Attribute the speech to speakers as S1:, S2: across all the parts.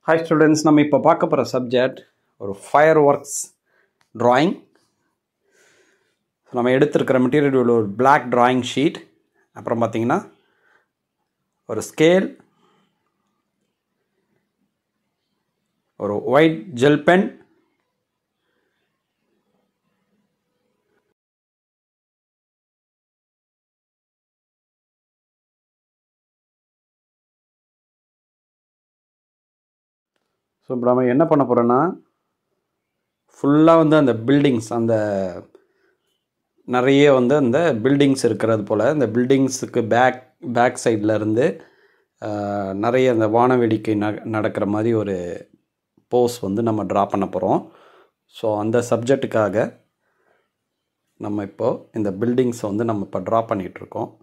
S1: Hi students, நம்ம இப்போ பார்க்க போகிற சப்ஜெக்ட் ஒரு ஃபயர் ஒர்க்ஸ் ட்ராயிங். நம்ம எடுத்திருக்கிற மெட்டீரியல் ஒரு பிளாக் ட்ராயிங் ஷீட், அப்புறம் பார்த்தீங்கன்னா ஒரு ஸ்கேல், ஒரு ஒயிட் ஜெல் பென், ஸோ இப்போ நம்ம என்ன பண்ண போகிறோன்னா ஃபுல்லாக அந்த பில்டிங்ஸ், அந்த நிறைய அந்த பில்டிங்ஸ் இருக்கிறது போல், இந்த பில்டிங்ஸுக்கு பேக் சைடில் இருந்து நிறைய அந்த வானவேடிக்கை நடக்கிற மாதிரி ஒரு போஸ் நம்ம ட்ரா பண்ண போகிறோம். ஸோ அந்த சப்ஜெக்டுக்காக நம்ம இப்போது இந்த பில்டிங்ஸை நம்ம இப்போ ட்ரா பண்ணிகிட்ருக்கோம்.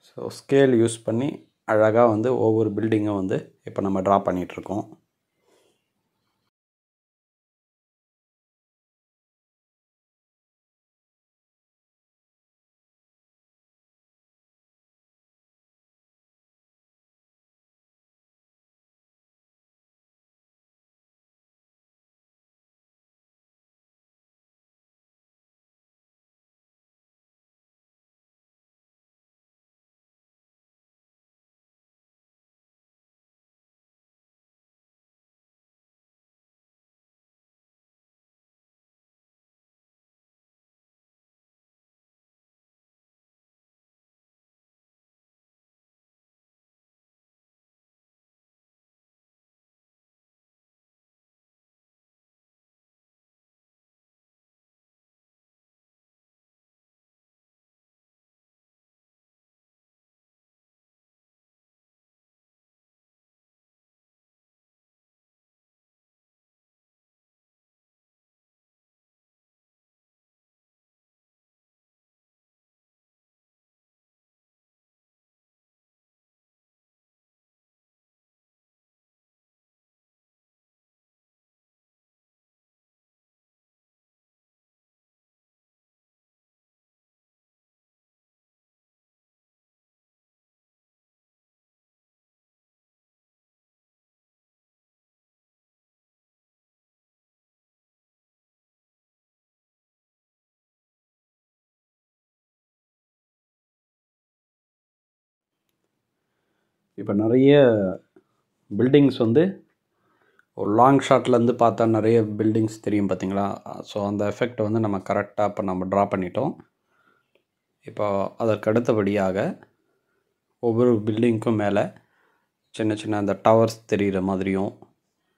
S1: ஸோ ஸ்கேல் யூஸ் பண்ணி அழகாக ஒவ்வொரு பில்டிங்கை இப்போ நம்ம ட்ரா பண்ணிகிட்ருக்கோம். இப்போ நிறைய பில்டிங்ஸ் ஒரு லாங் ஷாட்லேருந்து பார்த்தா நிறைய பில்டிங்ஸ் தெரியும் பார்த்தீங்களா? ஸோ அந்த எஃபெக்டை நம்ம கரெக்டாக இப்போ நம்ம ட்ரா பண்ணிட்டோம். இப்போ அதற்கு அடுத்தபடியாக ஒவ்வொரு பில்டிங்க்கும் மேலே சின்ன சின்ன அந்த டவர்ஸ் தெரிகிற மாதிரியும்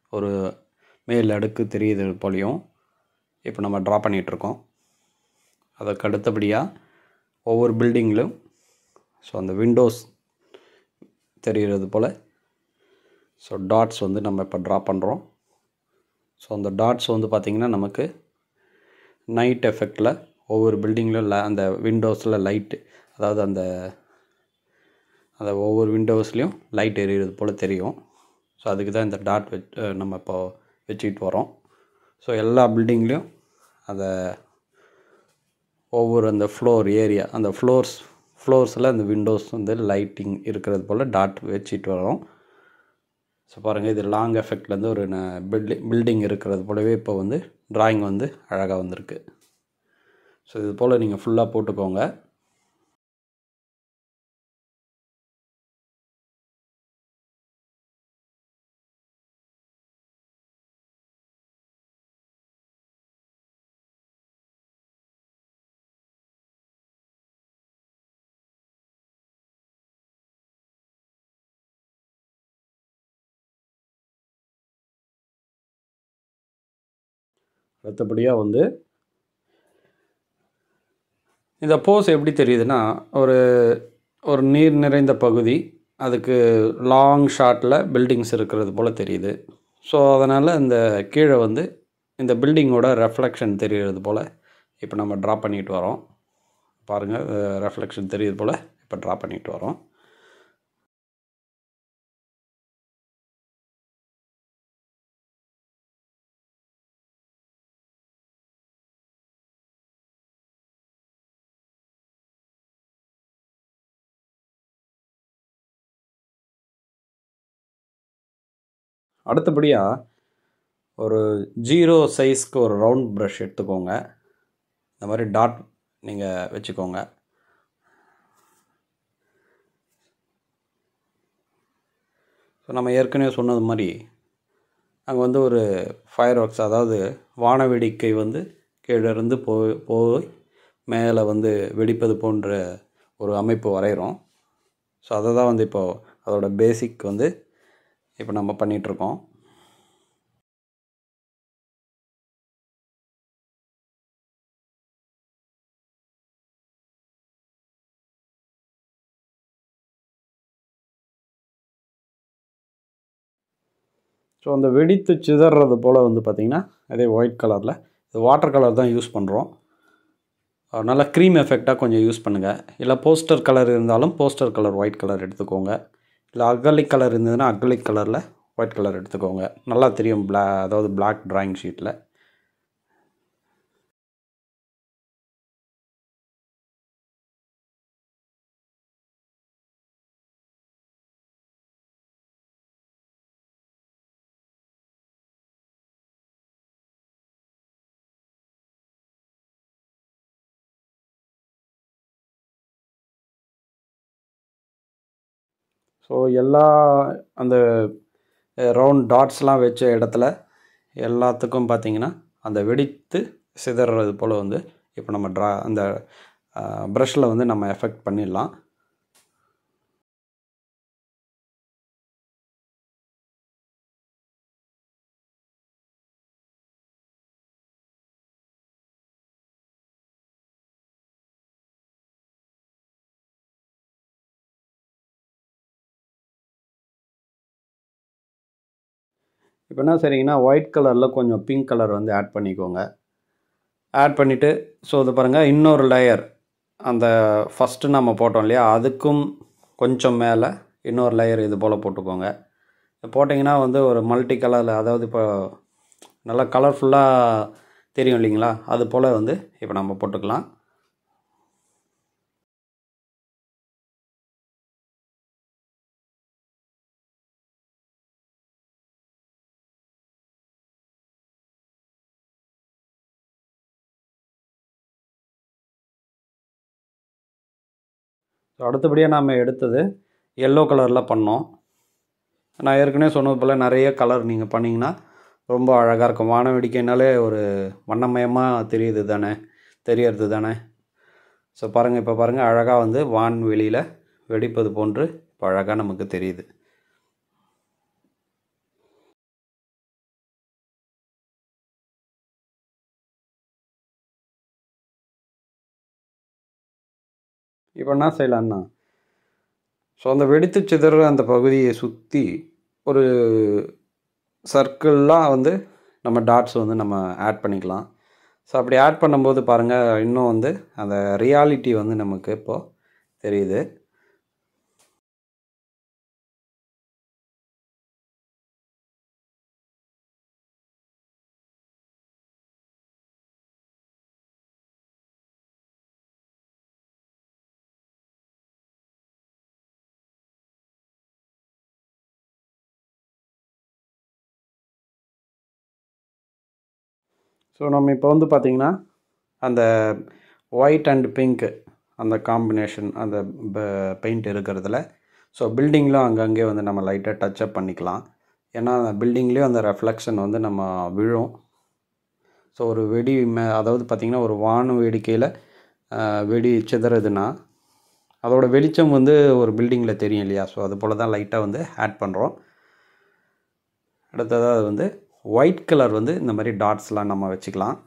S1: ஒரு மேல் அடுக்கு தெரியுது போலையும் இப்போ நம்ம ட்ரா பண்ணிகிட்ருக்கோம். அதற்கு அடுத்தபடியாக ஒவ்வொரு பில்டிங்லையும் ஸோ அந்த விண்டோஸ் தெரிகிறது போல் ஸோ டாட்ஸ் நம்ம இப்போ ட்ரா பண்ணுறோம். ஸோ அந்த டாட்ஸ் பார்த்திங்கன்னா நமக்கு நைட் எஃபெக்டில் ஒவ்வொரு பில்டிங்லையும் அந்த விண்டோஸில் லைட்டு, அதாவது அந்த ஒவ்வொரு விண்டோஸ்லேயும் லைட் எரிகிறது போல் தெரியும். ஸோ அதுக்கு தான் இந்த டாட் நம்ம இப்போ வச்சுக்கிட்டு வரோம். ஸோ எல்லா பில்டிங்லேயும் அதை ஒவ்வொரு அந்த ஃப்ளோர் ஏரியா, அந்த ஃப்ளோர்ஸில் அந்த விண்டோஸ் லைட்டிங் இருக்கிறது போல் டாட் வச்சுட்டு வரோம். ஸோ பாருங்கள், இது லாங் எஃபெக்ட்லேருந்து ஒரு பில்டிங் இருக்கிறது போலவே இப்போ ட்ராயிங் அழகாக வந்திருக்கு. ஸோ இது போல் நீங்கள் ஃபுல்லாக போட்டுக்கோங்க. அடுத்தபடியாக இந்த போஸ் எப்படி தெரியுதுன்னா, ஒரு நீர் நிறைந்த பகுதி, அதுக்கு லாங் ஷாட்டில் பில்டிங்ஸ் இருக்கிறது போல் தெரியுது. ஸோ அதனால் இந்த கீழே இந்த பில்டிங்கோட ரெஃப்ளெக்ஷன் தெரிகிறது போல் இப்போ நம்ம ட்ரா பண்ணிட்டு வரோம். பாருங்கள், ரெஃப்ளெக்ஷன் தெரியுது போல் இப்போ ட்ரா பண்ணிட்டு வரோம். அடுத்தபடியாக ஒரு 0 சைஸ்க்கு ஒரு ரவுண்ட் ப்ரஷ் எடுத்துக்கோங்க. இந்த மாதிரி டாட் நீங்கள் வச்சுக்கோங்க. ஸோ நம்ம ஏற்கனவே சொன்னது மாதிரி அங்கே வந்து ஒரு ஃபயர் ஒர்க்ஸ், அதாவது வான வேடிக்கை வந்து கீழேருந்து போய் மேலே வந்து வெடிப்பது போன்ற ஒரு அமைப்பு வரைகிறோம். ஸோ அதை தான் வந்து இப்போது அதோட பேசிக் வந்து இப்போ நம்ம பண்ணிகிட்ருக்கோம். ஸோ அந்த வெடித்து சிதறது போல் வந்து பார்த்திங்கன்னா அதே ஒயிட் கலரில், இது வாட்டர் கலர் தான் யூஸ் பண்ணுறோம். நல்லா க்ரீம் எஃபெக்டாக கொஞ்சம் யூஸ் பண்ணுங்கள். இல்லை போஸ்டர் கலர் இருந்தாலும் போஸ்டர் கலர் ஒயிட் கலர் எடுத்துக்கோங்க. இல்லை அக்ரிலிக் கலர் இருந்ததுன்னா அக்ரிலிக் கலரில் ஒயிட் கலர் எடுத்துக்கோங்க. நல்லா தெரியும் அதாவது பிளாக் ட்ராயிங் ஷீட்டில். ஸோ எல்லா அந்த ரவுண்ட் டாட்ஸ்லாம் வச்ச இடத்துல எல்லாத்துக்கும் பார்த்திங்கன்னா அந்த வெடித்து சிதறது போல் வந்து இப்போ நம்ம அந்த ப்ரஷில் வந்து நம்ம எஃபெக்ட் பண்ணிடலாம். இப்போ என்ன சரிங்கன்னா ஒயிட் கலரில் கொஞ்சம் பிங்க் கலர் வந்து ஆட் பண்ணிக்கோங்க. ஆட் பண்ணிவிட்டு ஸோ இது பாருங்கள், இன்னொரு லேயர் அந்த ஃபஸ்ட்டு நம்ம போட்டோம் இல்லையா, அதுக்கும் கொஞ்சம் மேலே இன்னொரு லேயர் இது போல் போட்டுக்கோங்க. போட்டிங்கன்னா வந்து ஒரு மல்டி கலரில், அதாவது இப்போ நல்லா கலர்ஃபுல்லாக தெரியும் இல்லைங்களா, அது போல் வந்து இப்போ நம்ம போட்டுக்கலாம். ஸோ அடுத்தபடியாக நாம் எடுத்தது எல்லோ கலரில் பண்ணோம். நான் ஏற்கனவே சொன்னது போல் நிறைய கலர் நீங்கள் பண்ணிங்கன்னா ரொம்ப அழகாக இருக்கும். வான வேடிக்கைனாலே ஒரு வண்ணமயமாக தெரியறது தானே. ஸோ பாருங்கள், இப்போ பாருங்கள், அழகாக வந்து வான்வெளியில் வெடிப்பது போன்று இப்போ அழகாக நமக்கு தெரியுது. இப்போ என்ன செய்யலான்னா, ஸோ அந்த வெடித்து சிதற அந்த பகுதியை சுற்றி ஒரு சர்க்கிளாக வந்து நம்ம டாட்ஸ் வந்து நம்ம ஆட் பண்ணிக்கலாம். ஸோ அப்படி ஆட் பண்ணும்போது பாருங்கள், இன்னும் வந்து அந்த ரியாலிட்டி வந்து நமக்கு இப்போது தெரியுது. ஸோ நம்ம இப்போ வந்து பார்த்திங்கன்னா அந்த ஒயிட் அண்ட் பிங்க் அந்த காம்பினேஷன் அந்த பெயிண்ட் இருக்கிறதுல, ஸோ பில்டிங்லாம் அங்கங்கே வந்து நம்ம லைட்டாக டச்சப் பண்ணிக்கலாம். ஏன்னா அந்த பில்டிங்லேயும் அந்த ரெஃப்ளெக்ஷன் வந்து நம்ம விழும். ஸோ ஒரு அதாவது பார்த்திங்கன்னா ஒரு வான வேடிக்கையில் வெடி சிதறதுன்னா அதோட வெளிச்சம் வந்து ஒரு பில்டிங்கில் தெரியும் இல்லையா. ஸோ அது போல் தான் லைட்டாக வந்து ஆட் பண்ணுறோம். அடுத்ததாக வந்து ஒயிட் கலர் வந்து இந்த மாதிரி டாட்ஸ்லாம் நம்ம வச்சுக்கலாம்.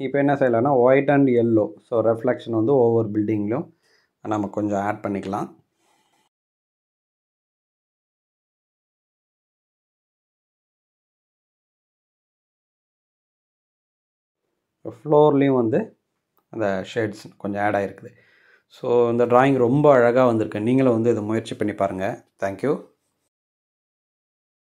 S1: இப்போ என்ன செய்யலாம்னா white and yellow, so reflection வந்து ஒவ்வொரு பில்டிங்லையும் நம்ம கொஞ்சம் ஆட் பண்ணிக்கலாம். ஃப்ளோர்லேயும் வந்து அந்த ஷேட்ஸ் கொஞ்சம் ஆட் ஆகிருக்குது. ஸோ இந்த ட்ராயிங் ரொம்ப அழகாக வந்திருக்கு. நீங்களும் வந்து இதை முயற்சி பண்ணி பாருங்கள். தேங்க்யூ.